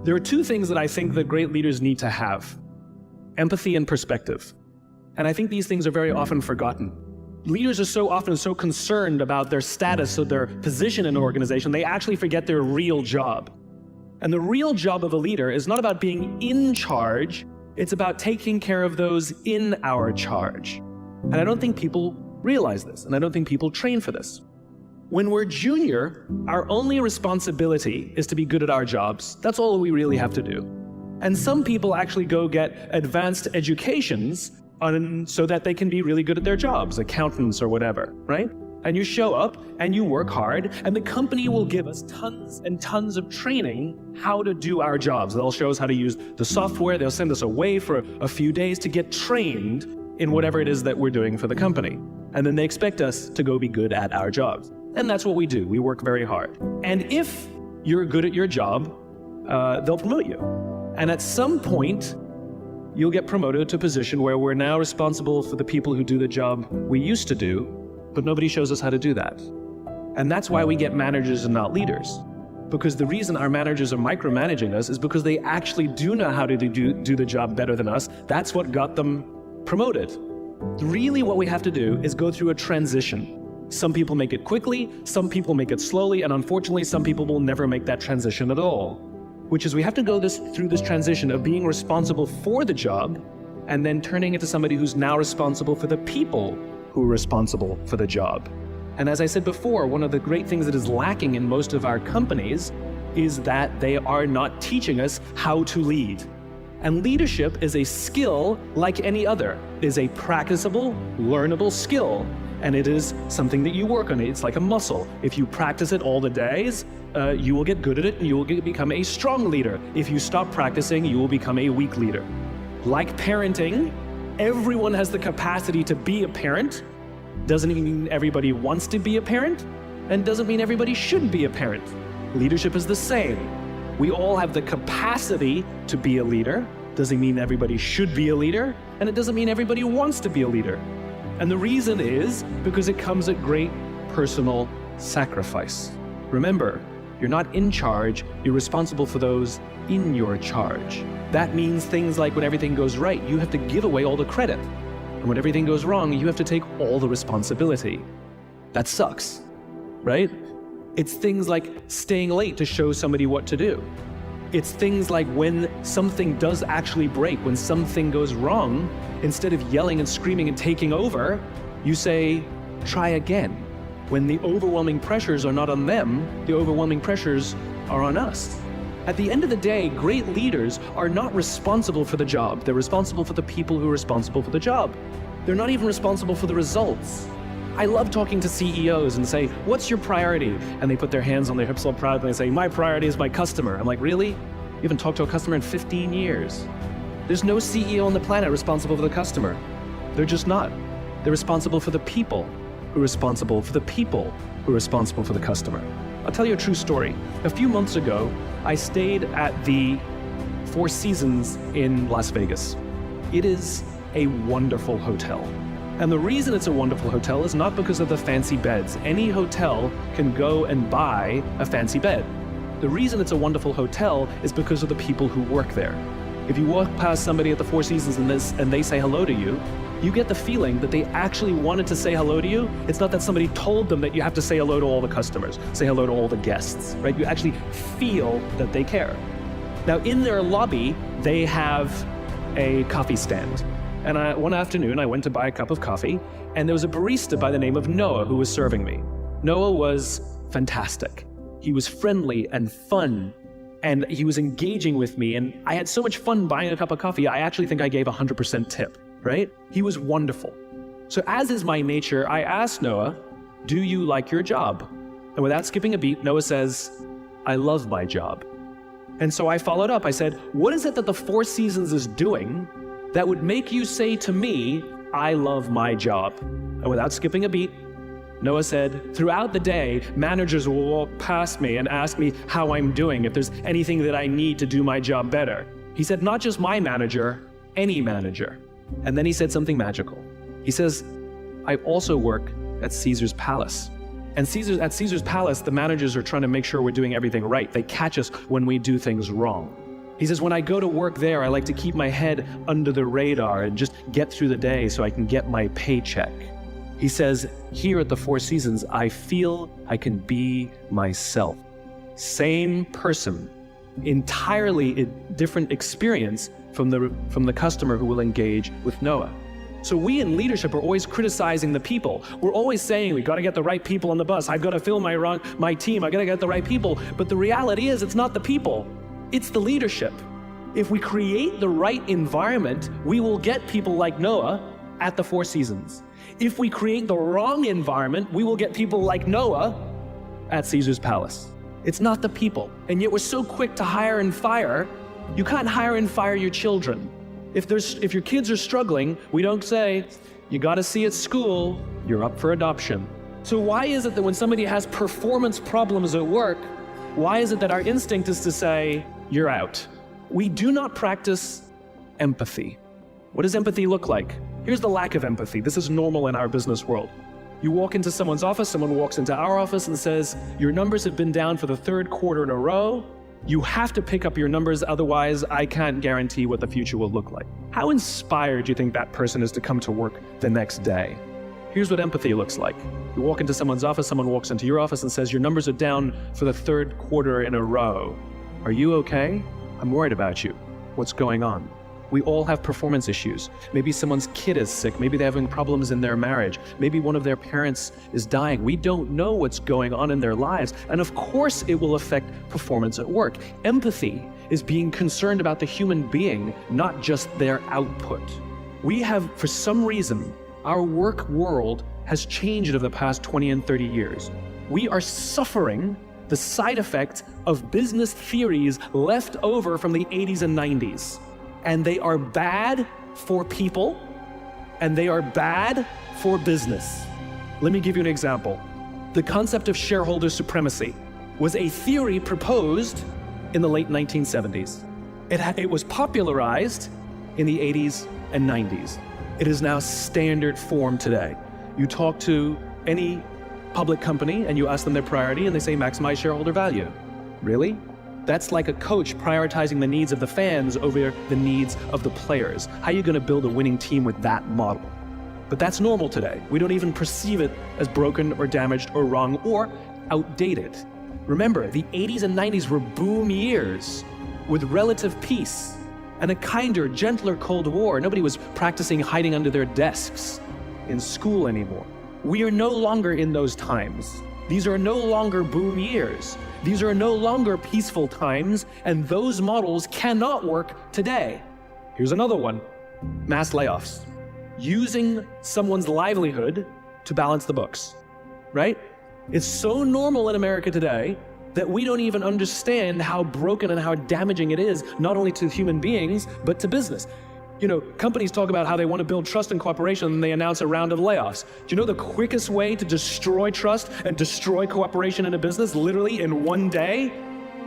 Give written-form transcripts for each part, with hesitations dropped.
There are two things that I think that great leaders need to have: empathy and perspective. And I think these things are very often forgotten. Leaders are so often so concerned about their status or their position in an organization, they actually forget their real job. And the real job of a leader is not about being in charge, it's about taking care of those in our charge. And I don't think people realize this, and I don't think people train for this. When we're junior, our only responsibility is to be good at our jobs. That's all we really have to do. And some people actually go get advanced educations so that they can be really good at their jobs, accountants or whatever, right? And you show up and you work hard, and the company will give us tons and tons of training how to do our jobs. They'll show us how to use the software. They'll send us away for a few days to get trained in whatever it is that we're doing for the company. And then they expect us to go be good at our jobs. And that's what we do. We work very hard. And if you're good at your job, they'll promote you. And at some point, you'll get promoted to a position where we're now responsible for the people who do the job we used to do, but nobody shows us how to do that. And that's why we get managers and not leaders. Because the reason our managers are micromanaging us is because they actually do know how to do the job better than us. That's what got them promoted. Really what we have to do is go through a transition. Some people make it quickly, some people make it slowly, and unfortunately some people will never make that transition at all. Which is we have to go through this transition of being responsible for the job and then turning into somebody who's now responsible for the people who are responsible for the job. And as I said before, one of the great things that is lacking in most of our companies is that they are not teaching us how to lead. And leadership is a skill like any other. It is a practicable, learnable skill. And it is something that you work on. It's like a muscle. If you practice it all the days, you will get good at it and you will become a strong leader. If you stop practicing, you will become a weak leader. Like parenting, everyone has the capacity to be a parent. Doesn't mean everybody wants to be a parent, and doesn't mean everybody should be a parent. Leadership is the same. We all have the capacity to be a leader. Doesn't mean everybody should be a leader, and it doesn't mean everybody wants to be a leader. And the reason is because it comes at great personal sacrifice. Remember, you're not in charge, you're responsible for those in your charge. That means things like when everything goes right, you have to give away all the credit. And when everything goes wrong, you have to take all the responsibility. That sucks, right? It's things like staying late to show somebody what to do. It's things like when something does actually break, when something goes wrong, instead of yelling and screaming and taking over, you say, try again. When the overwhelming pressures are not on them, the overwhelming pressures are on us. At the end of the day, great leaders are not responsible for the job. They're responsible for the people who are responsible for the job. They're not even responsible for the results. I love talking to CEOs and say, what's your priority? And they put their hands on their hips all proudly and say, my priority is my customer. I'm like, really? You haven't talked to a customer in 15 years. There's no CEO on the planet responsible for the customer. They're just not. They're responsible for the people who are responsible for the people who are responsible for the customer. I'll tell you a true story. A few months ago, I stayed at the Four Seasons in Las Vegas. It is a wonderful hotel. And the reason it's a wonderful hotel is not because of the fancy beds. Any hotel can go and buy a fancy bed. The reason it's a wonderful hotel is because of the people who work there. If you walk past somebody at the Four Seasons and they say hello to you, you get the feeling that they actually wanted to say hello to you. It's not that somebody told them that you have to say hello to all the customers, say hello to all the guests, right? You actually feel that they care. Now in their lobby, they have a coffee stand. And one afternoon, I went to buy a cup of coffee, and there was a barista by the name of Noah who was serving me. Noah was fantastic. He was friendly and fun, and he was engaging with me, and I had so much fun buying a cup of coffee, I actually think I gave 100% tip, right? He was wonderful. So as is my nature, I asked Noah, do you like your job? And without skipping a beat, Noah says, I love my job. And so I followed up. I said, what is it that the Four Seasons is doing that would make you say to me, I love my job? And without skipping a beat, Noah said, throughout the day, managers will walk past me and ask me how I'm doing, if there's anything that I need to do my job better. He said, not just my manager, any manager. And then he said something magical. He says, I also work at Caesar's Palace. And at Caesar's Palace, the managers are trying to make sure we're doing everything right. They catch us when we do things wrong. He says, when I go to work there, I like to keep my head under the radar and just get through the day so I can get my paycheck. He says, here at the Four Seasons, I feel I can be myself. Same person, entirely different experience from the customer who will engage with Noah. So we in leadership are always criticizing the people. We're always saying, we gotta get the right people on the bus. I've gotta fill my team. I gotta get the right people. But the reality is, it's not the people, it's the leadership. If we create the right environment, we will get people like Noah at the Four Seasons. If we create the wrong environment, we will get people like Noah at Caesar's palace. It's not the people. And yet we're so quick to hire and fire. You can't hire and fire your children. If your kids are struggling, we don't say, you gotta see at school, you're up for adoption. So why is it that when somebody has performance problems at work, why is it that our instinct is to say, you're out? We do not practice empathy. What does empathy look like? Here's the lack of empathy. This is normal in our business world. You walk into someone's office, someone walks into our office and says, your numbers have been down for the third quarter in a row. You have to pick up your numbers, otherwise I can't guarantee what the future will look like. How inspired do you think that person is to come to work the next day? Here's what empathy looks like. You walk into someone's office, someone walks into your office and says, your numbers are down for the third quarter in a row. Are you okay? I'm worried about you. What's going on? We all have performance issues. Maybe someone's kid is sick. Maybe they're having problems in their marriage. Maybe one of their parents is dying. We don't know what's going on in their lives. And of course it will affect performance at work. Empathy is being concerned about the human being, not just their output. We have, for some reason, our work world has changed over the past 20 and 30 years. We are suffering the side effects of business theories left over from the 80s and 90s. And they are bad for people, and they are bad for business. Let me give you an example. The concept of shareholder supremacy was a theory proposed in the late 1970s. It was popularized in the 80s and 90s. It is now standard form today. You talk to any public company and you ask them their priority and they say maximize shareholder value. Really? That's like a coach prioritizing the needs of the fans over the needs of the players. How are you going to build a winning team with that model? But that's normal today. We don't even perceive it as broken or damaged or wrong or outdated. Remember, the 80s and 90s were boom years with relative peace and a kinder, gentler Cold War. Nobody was practicing hiding under their desks in school anymore. We are no longer in those times. These are no longer boom years. These are no longer peaceful times, and those models cannot work today. Here's another one. Mass layoffs. Using someone's livelihood to balance the books, right? It's so normal in America today that we don't even understand how broken and how damaging it is, not only to human beings, but to business. You know, companies talk about how they want to build trust and cooperation and they announce a round of layoffs. Do you know the quickest way to destroy trust and destroy cooperation in a business, literally in one day?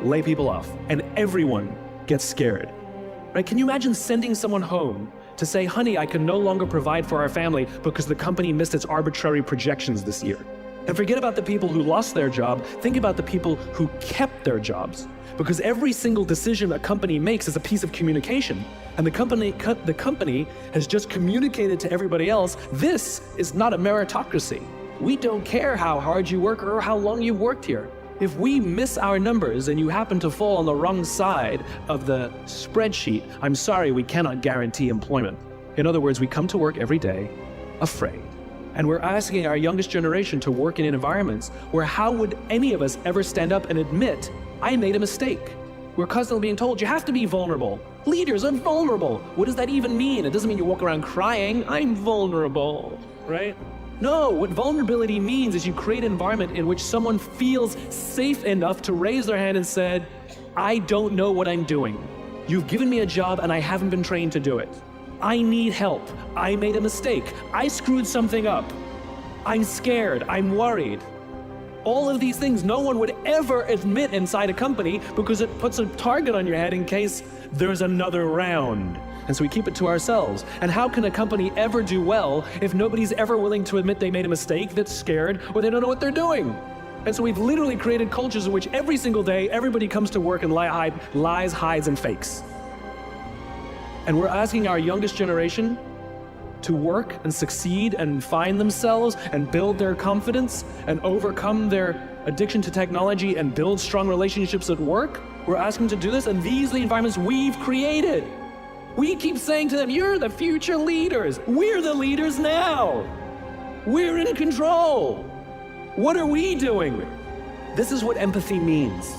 Lay people off. And everyone gets scared. Right? Can you imagine sending someone home to say, honey, I can no longer provide for our family because the company missed its arbitrary projections this year? And forget about the people who lost their job. Think about the people who kept their jobs. Because every single decision a company makes is a piece of communication. And the company has just communicated to everybody else, this is not a meritocracy. We don't care how hard you work or how long you've worked here. If we miss our numbers and you happen to fall on the wrong side of the spreadsheet, I'm sorry, we cannot guarantee employment. In other words, we come to work every day afraid. And we're asking our youngest generation to work in environments where how would any of us ever stand up and admit, I made a mistake? We're constantly being told, you have to be vulnerable. Leaders are vulnerable. What does that even mean? It doesn't mean you walk around crying, I'm vulnerable, right? No, what vulnerability means is you create an environment in which someone feels safe enough to raise their hand and said, I don't know what I'm doing. You've given me a job and I haven't been trained to do it. I need help. I made a mistake. I screwed something up. I'm scared. I'm worried. All of these things no one would ever admit inside a company because it puts a target on your head in case there's another round. And so we keep it to ourselves. And how can a company ever do well if nobody's ever willing to admit they made a mistake, that's scared, or they don't know what they're doing? And so we've literally created cultures in which every single day, everybody comes to work and lies, hides, and fakes. And we're asking our youngest generation to work and succeed and find themselves and build their confidence and overcome their addiction to technology and build strong relationships at work. We're asking them to do this, and these are the environments we've created. We keep saying to them, you're the future leaders. We're the leaders now. We're in control. What are we doing? This is what empathy means.